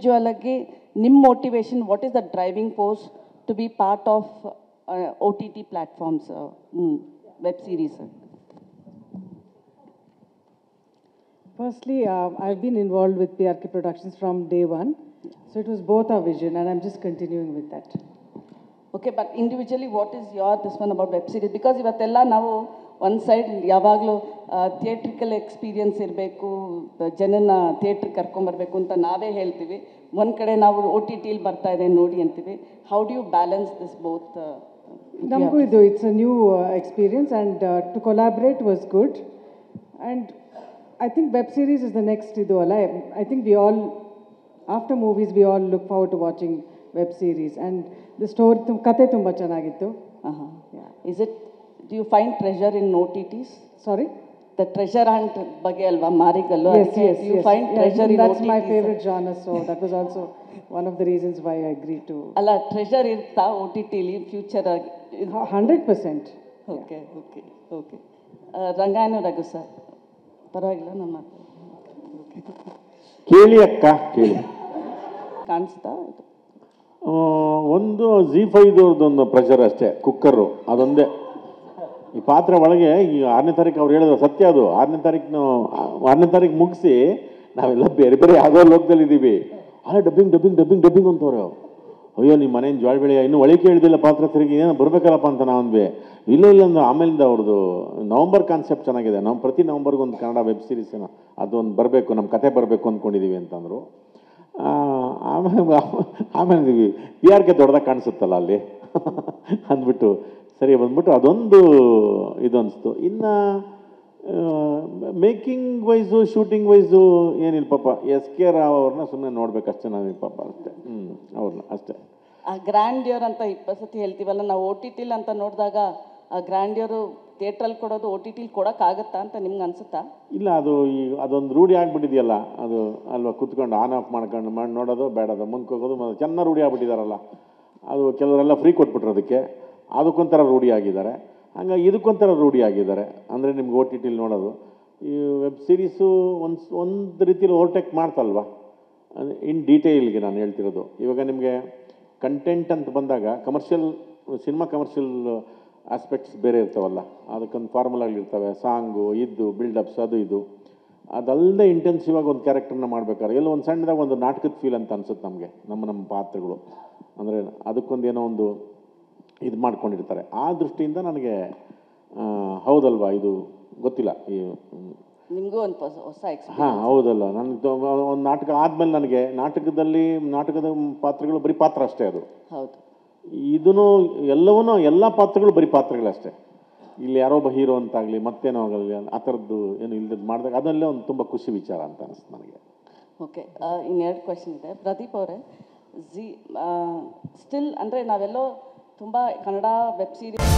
Individual ಆಗಿ ನಿಮ್ಮ motivation, what is the driving force to be part of OTT platforms, web series? Firstly, I've been involved with PRK Productions from day one. So it was both our vision, and I'm just continuing with that. Okay, but individually, what is your this one about web series? Because ivattella ನಾವು ಒಂದು side ಯಾವಾಗಲೂ theatrical experience ಇರಬೇಕು, ಜನನ ಥಿಯೇಟ್ರಿಗೆ ಕರ್ಕೊಂಬರ್ಬೇಕು ಅಂತ ನಾವೇ ಹೇಳ್ತೀವಿ. ಒಂದು ಕಡೆ ನಾವು OTTಲಿ ಬರ್ತಾ ಇದೆ ನೋಡಿ ಅಂತೀವಿ. How do you balance this both? ನಮಗೂ ಇದು it's a new experience, and to collaborate was good. And I think web series is the next idu alla. I think we all, after movies, we all look forward to watching web series. And the story, kate tumba chanagittu. Is it, do you find treasure in OTTs? Sorry? The treasure hunt ಬಗ್ಗೆ ಅಲ್ವಾ Maarigallu? Yes. You find treasure in that's OTTs? my favorite genre, so that was also one of the reasons why I agreed to. ಅಲ್ಲ, treasure ಇರ್ತಾ OTTಲಿ future ಆಗಿ? 100%. Okay. Rangayana Raghu sir, ಪರವಾಗಿಲ್ಲ ನಮ್ಮ ಕೇಳಿ ಅಕ್ಕ ಕೇಳಿ. ಕಾಣಿಸ್ತಾ ಇದು ಒಂದು ZEE5 ಪ್ರೆಷರ್ ಅಷ್ಟೇ, ಕುಕ್ಕರು ಅದೊಂದೇ. ಈ ಪಾತ್ರೆ ಒಳಗೆ ಈ 6ನೇ ತಾರೀಕು ಅವ್ರು ಹೇಳಿದ್ರು ಸತ್ಯ, ಅದು 6ನೇ ತಾರೀಕು ಮುಗಿಸಿ ನಾವೆಲ್ಲ ಬೇರೆ ಬೇರೆ ಯಾವುದೋ ಲೋಕದಲ್ಲಿ ಇದ್ದೀವಿ. ಅಲ್ಲೇ ಡಬ್ಬಿಂಗ್ ಅಂತವ್ರೆ. ಅಯ್ಯೋ ನಿಮ್ಮ ಮನೆಯಿಂದ ಜೋಳ ಬೆಳೆ ಇನ್ನೂ ಒಳಗೆ ಹೇಳಿದಿಲ್ಲ ಪಾತ್ರ ತಿರುಗಿ ಏನೋ ಬರಬೇಕಲ್ಲಪ್ಪ ಅಂತ ನಾವಂದ್ವಿ. ಇಲ್ಲ ಅಂದು ಆಮೇಲಿಂದ ಅವ್ರದ್ದು ನವಂಬರ್ ಕಾನ್ಸೆಪ್ಟ್ ಚೆನ್ನಾಗಿದೆ, ನಾವು ಪ್ರತಿ ನವಂಬರ್ಗೊಂದು ಕನ್ನಡ ವೆಬ್ ಸೀರೀಸ್ ಏನೋ ಅದೊಂದು ಬರಬೇಕು, ನಮ್ಮ ಕತೆ ಬರಬೇಕು ಅಂದ್ಕೊಂಡಿದ್ದೀವಿ ಅಂತಂದರು. ಆಮೇಲೆ PRK ದೊಡ್ಡದಾಗಿ ಕಾಣಿಸುತ್ತಲ್ಲ ಅಲ್ಲಿ ಅಂದ್ಬಿಟ್ಟು ಸರಿ ಬಂದ್ಬಿಟ್ಟು ಅದೊಂದು ಇದು ಅನಿಸ್ತು. ಇನ್ನು ಮೇಕಿಂಗ್ ವೈಸು ಶೂಟಿಂಗ್ ವೈಸು ಏನಿಲ್ಲ ಪಾಪ, SK ರಾವ್ ಅವ್ರನ್ನ ಸುಮ್ಮನೆ ನೋಡ್ಬೇಕಷ್ಟೇ ನಾವೀಗ ಪಾಪ ಅಷ್ಟೇ. ಅವ್ರನ್ನ ಅಷ್ಟೇ. ಆ ಗ್ರ್ಯಾಂಡ್ಯೂರ್ ಅಂತ 20 ಸತಿ ಹೇಳ್ತೀವಲ್ಲ ನಾವು, OTTಲಿ ಅಂತ ನೋಡಿದಾಗ ಆ ಗ್ರ್ಯಾಂಡ್ಯೂರು ಥಿಯೇಟ್ರಲ್ಲಿ ಕೊಡೋದು OTTಲಿ ಕೊಡೋಕ್ಕಾಗತ್ತಾ ಅಂತ ನಿಮ್ಗೆ ಅನ್ಸುತ್ತಾ? ಇಲ್ಲ, ಅದು ಈಗ ಅದೊಂದು ರೂಢಿ ಆಗ್ಬಿಟ್ಟಿದೆಯಲ್ಲ, ಅದು ಅಲ್ವಾ, ಕುತ್ಕೊಂಡು ಆನ್ ಆಫ್ ಮಾಡ್ಕೊಂಡು ಮಾಡಿ ನೋಡೋದು ಬೇಡದು ಮುಂದೆ ಹೋಗೋದು ಚೆನ್ನಾಗಿ ರೂಢಿ ಆಗ್ಬಿಟ್ಟಿದಾರಲ್ಲ. ಅದು ಕೆಲವರೆಲ್ಲ ಫ್ರೀ ಕೊಟ್ಬಿಟ್ರು ಅದಕ್ಕೊಂಥರ ರೂಢಿ ಆಗಿದ್ದಾರೆ. ಹಂಗಾಗಿ ಇದಕ್ಕೊಂಥರ ರೂಢಿ ಆಗಿದ್ದಾರೆ. ಅಂದರೆ ನಿಮ್ಗೆ OTTಲಿ ನೋಡೋದು ಈ ವೆಬ್ ಸೀರೀಸು ಒಂದು ರೀತಿಯಲ್ಲಿ ಓವರ್ಟೇಕ್ ಮಾಡ್ತಲ್ವ ಇನ್ ಡೀಟೇಲ್ಗೆ ನಾನು ಹೇಳ್ತಿರೋದು. ಇವಾಗ ನಿಮಗೆ ಕಂಟೆಂಟ್ ಅಂತ ಬಂದಾಗ ಸಿನಿಮಾ ಕಮರ್ಷಿಯಲ್ ಆಸ್ಪೆಕ್ಟ್ಸ್ ಬೇರೆ ಇರ್ತಾವಲ್ಲ, ಅದಕ್ಕೊಂದು ಫಾರ್ಮುಲಾಗಳಿರ್ತವೆ, ಸಾಂಗು ಇದ್ದು ಬಿಲ್ಡಪ್ಸ್ ಅದು ಇದು. ಅದಲ್ಲದೆ ಇಂಟೆನ್ಸಿವ್ ಆಗಿ ಒಂದು ಕ್ಯಾರೆಕ್ಟರ್ನ ಮಾಡ್ಬೇಕಾದ್ರೆ ಎಲ್ಲೋ ಒಂದು ಸಣ್ಣದಾಗ ಒಂದು ನಾಟಕದ ಫೀಲ್ ಅಂತ ಅನ್ಸುತ್ತೆ ನಮಗೆ. ನಮ್ಮ ಪಾತ್ರಗಳು ಅಂದರೆ ಅದಕ್ಕೊಂದು ಏನೋ ಒಂದು ಇದು ಮಾಡ್ಕೊಂಡಿರ್ತಾರೆ. ಆ ದೃಷ್ಟಿಯಿಂದ ನನಗೆ ಹೌದಲ್ವಾ ಇದು ಗೊತ್ತಿಲ್ಲ. ನಿಮಗೂ ಒಂದು ಹೊಸ ಹೌದಲ್ಲ, ನನಗೆ ಒಂದು ನಾಟಕ ಆದಮೇಲೆ ನನಗೆ ನಾಟಕದ ಪಾತ್ರಗಳು ಬರೀ ಪಾತ್ರ ಅಷ್ಟೇ. ಅದು ಹೌದು. ಇದೂ ಎಲ್ಲ ಪಾತ್ರಗಳು ಬರೀ ಪಾತ್ರಗಳಷ್ಟೇ. ಇಲ್ಲಿ ಯಾರೋ ಒಬ್ಬ ಹೀರೋ ಅಂತಾಗಲಿ ಮತ್ತೇನೋ ಆಗಲಿ ಆ ಥರದ್ದು ಏನು ಇಲ್ಲದ ಮಾಡಿದಾಗ ಅದರಲ್ಲೇ ಒಂದು ತುಂಬ ಖುಷಿ ವಿಚಾರ ಅಂತ ಅನಿಸ್ತು ನನಗೆ. ಓಕೆ, ಇನ್ನೆರಡು ಕ್ವೆಶನ್ ಇದೆ. ಪ್ರದೀಪ್ ಅವರೇ, ಸ್ಟಿಲ್ ಅಂದರೆ ನಾವೆಲ್ಲೋ ತುಂಬ ಕನ್ನಡ ವೆಬ್ ಸೀರೀಸ್